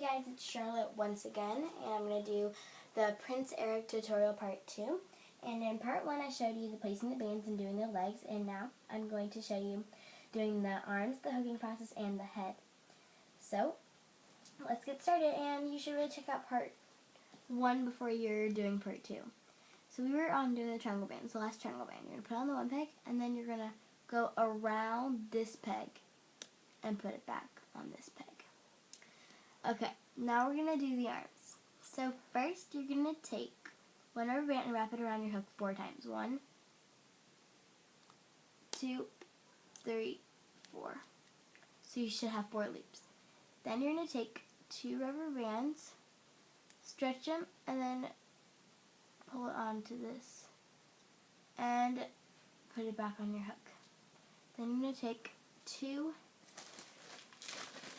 guys, it's Charlotte once again, and I'm going to do the Prince Eric tutorial part 2. And in part 1 I showed you the placing the bands and doing the legs, and now I'm going to show you doing the arms, the hooking process, and the head. So, let's get started, and you should really check out part 1 before you're doing part 2. So we were on doing the triangle bands, the last triangle band. You're going to put on the one peg, and then you're going to go around this peg and put it back on this peg. Okay, now we're going to do the arms. So first you're going to take one rubber band and wrap it around your hook 4 times. 1, 2, 3, 4. So you should have 4 loops. Then you're going to take 2 rubber bands, stretch them, and then pull it onto this and put it back on your hook. Then you're going to take 2,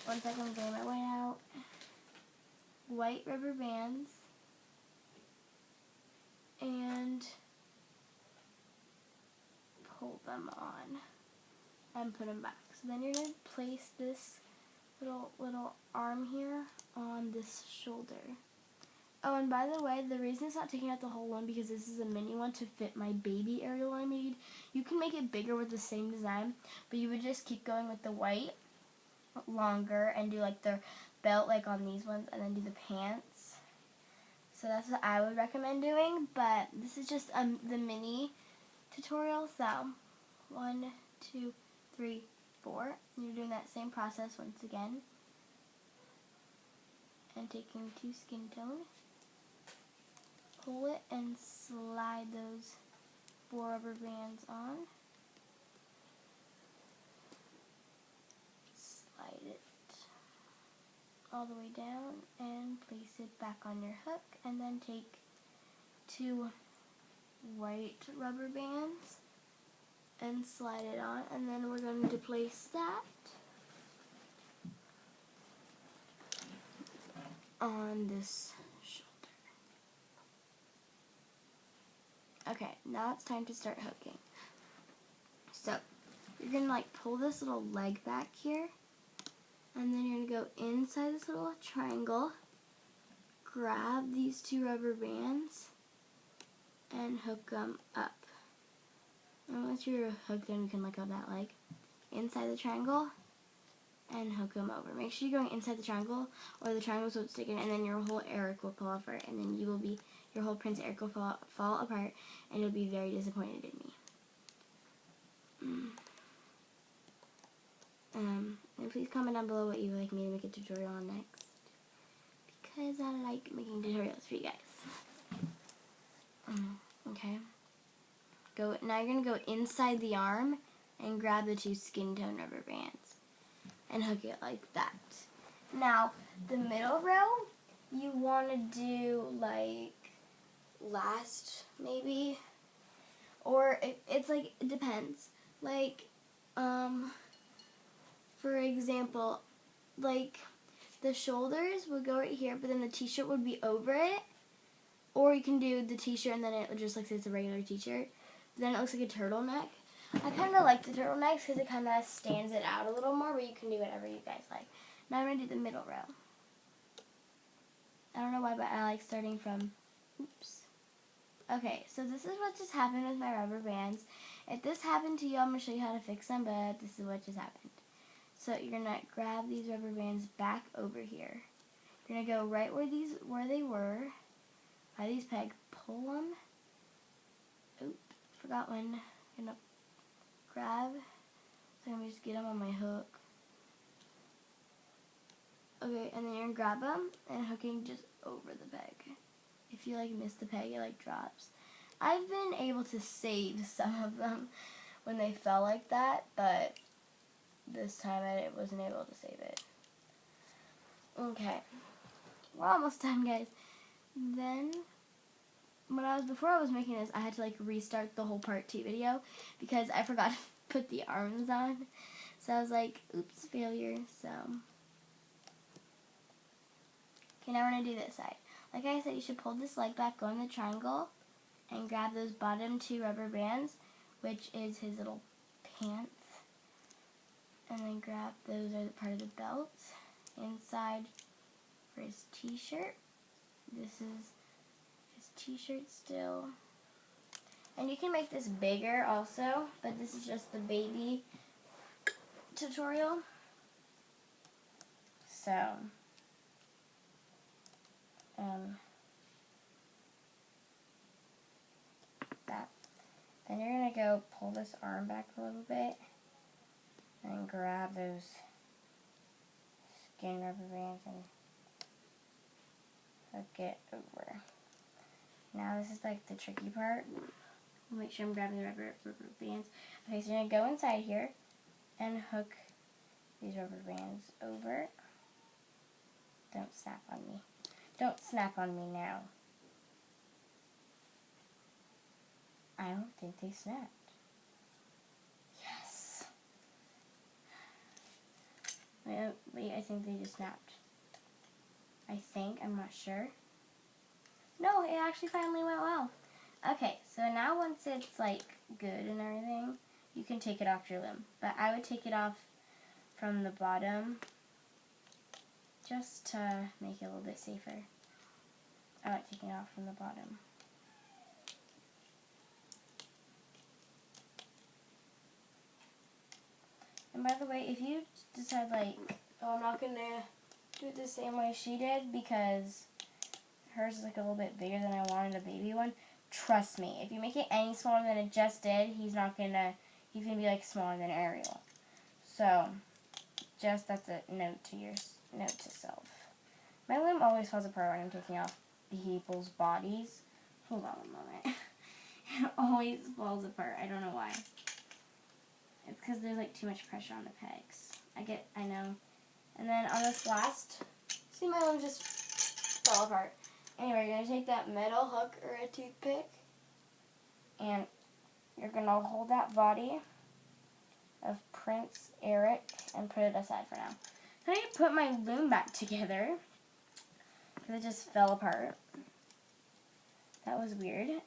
one second, I'm getting my white out, white rubber bands, and pull them on and put them back. So then you're going to place this little arm here on this shoulder. Oh, and by the way, the reason it's not taking out the whole one because this is a mini one to fit my baby Ariel I made. You can make it bigger with the same design, but you would just keep going with the white longer and do like the belt like on these ones and then do the pants. So that's what I would recommend doing, but this is just the mini tutorial. So 1, 2, 3, 4. You're doing that same process once again and taking 2 skin tone, pull it and slide those 4 rubber bands on. Slide it all the way down and place it back on your hook, and then take 2 white rubber bands and slide it on, and then we're going to place that on this shoulder. Okay, now it's time to start hooking. So you're going to like pull this little leg back here, and then you're going to go inside this little triangle, grab these 2 rubber bands, and hook them up. And once you're hooked in, you can let go of that leg. Inside the triangle, and hook them over. Make sure you're going inside the triangle, or the triangle won't stick in, and then your whole Eric will fall apart, and then your whole Prince Eric will fall apart, and you'll be very disappointed in me. And please comment down below what you would like me to make a tutorial on next, because I like making tutorials for you guys. Okay. Now you're going to go inside the arm and grab the 2 skin tone rubber bands and hook it like that. Now, the middle row, you want to do like last maybe, or it's like, it depends. Like, for example, like the shoulders would go right here, but then the t-shirt would be over it. Or you can do the t-shirt and then it just looks like it's a regular t-shirt. Then it looks like a turtleneck. I kind of like the turtlenecks because it kind of stands it out a little more, but you can do whatever you guys like. Now I'm going to do the middle row. I don't know why, but I like starting from, oops. Okay, so this is what just happened with my rubber bands. If this happened to you, I'm going to show you how to fix them, but this is what just happened. So you're going to grab these rubber bands back over here. You're going to go right where they were, by these pegs, pull them. Oop, forgot one. I'm going to grab, so I'm going to just get them on my hook. Okay, and then you're going to grab them and hooking just over the peg. If you like miss the peg, it like drops. I've been able to save some of them when they fell like that, but this time I wasn't able to save it. Okay, we're almost done, guys. Then before I was making this, I had to like restart the whole part 2 video because I forgot to put the arms on. So I was like, oops, failure. So okay, now we're going to do this side. Like I said, you should pull this leg back, go in the triangle, and grab those bottom 2 rubber bands, which is his little pants. And then grab those are part of the belt inside for his t-shirt. This is his t-shirt still. And you can make this bigger also, but this is just the baby tutorial. So, that. Then you're going to go pull this arm back a little bit and grab those skin rubber bands and hook it over. Now this is like the tricky part. Make sure I'm grabbing the rubber bands. Okay, so you're going to go inside here and hook these rubber bands over. Don't snap on me. Don't snap on me now. I don't think they snapped. Yes. Wait, I think they just snapped. I think, I'm not sure. No, it actually finally went well. Okay, so now once it's like good and everything, you can take it off your limb. But I would take it off from the bottom just to make it a little bit safer. I like taking it off from the bottom. And by the way, if you decide like, oh, I'm not going to do it the same way she did because hers is like a little bit bigger than I wanted a baby one, trust me, if you make it any smaller than it just did, he's going to be like smaller than Ariel. So, just that's a note to self. My limb always falls apart when I'm taking off people's bodies. Hold on a moment. It always falls apart. I don't know why. It's because there's like too much pressure on the pegs. I know. And then on this last, see, my limb just fell apart. Anyway, you're going to take that metal hook or a toothpick and you're going to hold that body of Prince Eric and put it aside for now. I need to put my loom back together because it just fell apart. That was weird.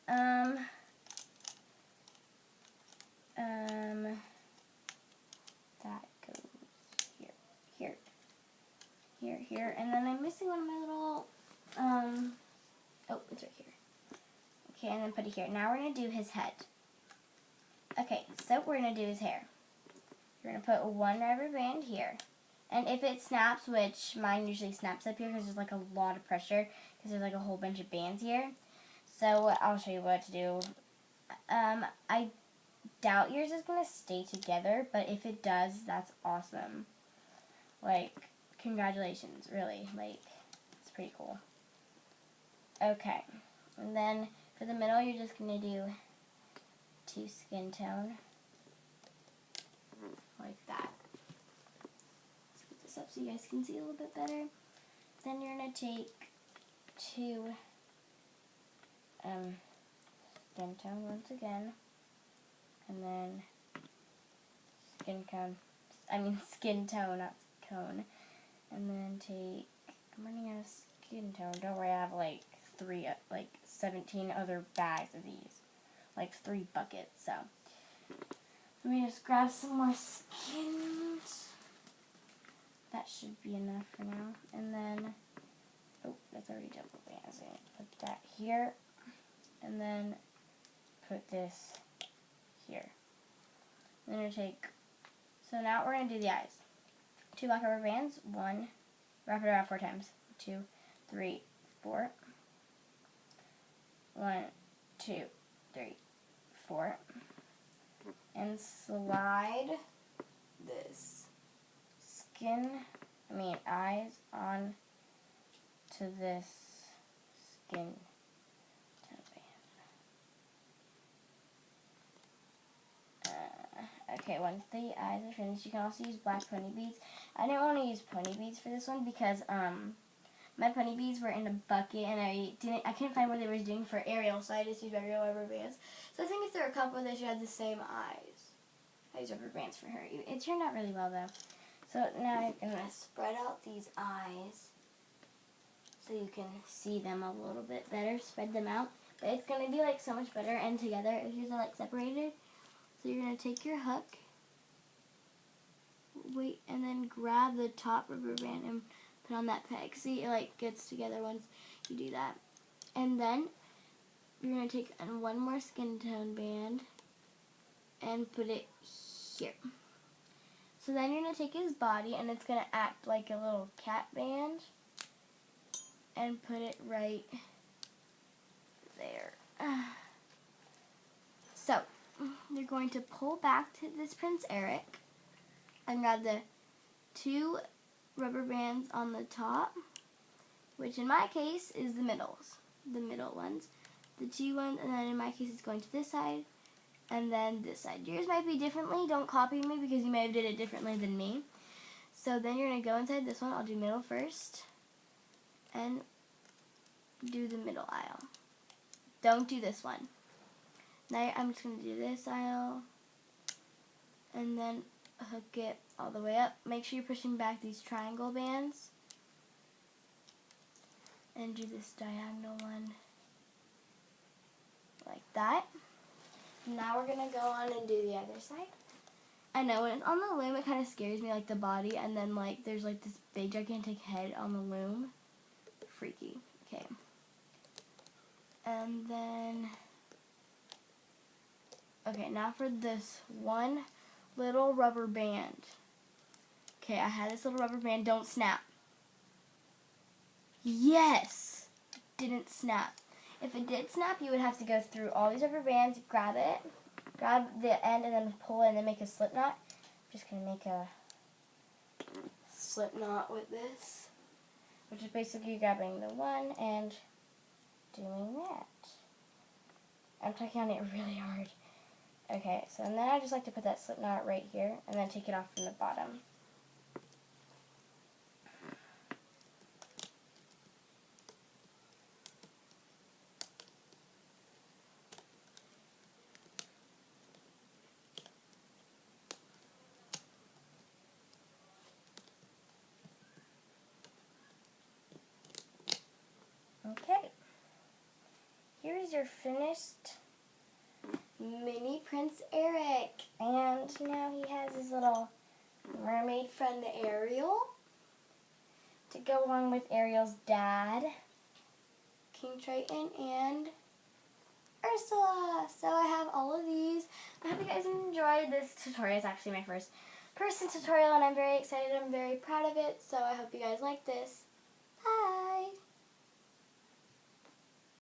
That goes here, and then I'm missing one of my little, oh, it's right here. Okay, and then put it here. Now we're going to do his head. Okay, so we're going to do his hair. You're going to put one rubber band here. And if it snaps, which mine usually snaps up here because there's like a lot of pressure, because there's like a whole bunch of bands here. So I'll show you what to do. I doubt yours is going to stay together, but if it does, that's awesome. Like, congratulations, really. Like, it's pretty cool. Okay, and then for the middle, you're just going to do 2 skin tone. Like that. Let's put this up so you guys can see a little bit better. Then you're going to take 2 skin tone once again. And then skin tone, not cone. And then I'm running out of skin tone. Don't worry, I have like 17 other bags of these. Like 3 buckets, so. Let me just grab some more skin. That should be enough for now. And then, oh, that's already double bands. Put that here. And then put this here. I'm going to so now we're going to do the eyes. 2 black rubber bands. 1, wrap it around 4 times. 2, 3, 4. 1, 2, 3, 4. And slide this eyes on to this skin tone band. Okay, once the eyes are finished, you can also use black pony beads. I didn't want to use pony beads for this one because my pony beads were in a bucket and I couldn't find what they were doing for Ariel, so I just used regular rubber bands. So I think if there were a couple that should have the same eyes, I used rubber bands for her. It turned out really well though. So now I'm going to spread out these eyes so you can see them a little bit better. Spread them out. But it's going to be like so much better and together if yours are like separated. So you're going to take your hook, and then grab the top rubber band and put on that peg. See, it like gets together once you do that. And then you're going to take one more skin tone band and put it here. So then you're going to take his body, and it's going to act like a little cat band, and put it right there. So you're going to pull back to this Prince Eric and grab the 2 rubber bands on the top, which in my case is the middle ones. The 2 ones, and then in my case it's going to this side and then this side. Yours might be differently. Don't copy me because you may have did it differently than me. So then you're going to go inside this one. I'll do middle first and do the middle aisle. Don't do this one. Now I'm just going to do this aisle and then hook it all the way up. Make sure you're pushing back these triangle bands and do this diagonal one like that. Now we're going to go on and do the other side. I know when it's on the loom it kind of scares me, like the body, and then like there's like this big gigantic head on the loom. Freaky. Okay. And then, okay, now for this one little rubber band. Okay, I had this little rubber band. Don't snap. Yes! Didn't snap. If it did snap, you would have to go through all these rubber bands, grab the end, and then pull it, and then make a slip knot. I'm just going to make a slip knot with this, which is basically grabbing the one and doing that. I'm tucking on it really hard. Okay, so and then I just like to put that slip knot right here, and then take it off from the bottom. Okay, here's your finished mini Prince Eric. And now he has his little mermaid friend Ariel to go along with Ariel's dad, King Triton, and Ursula. So I have all of these. I hope you guys enjoyed this tutorial. It's actually my first person tutorial, and I'm very excited. I'm very proud of it. So I hope you guys like this. Bye!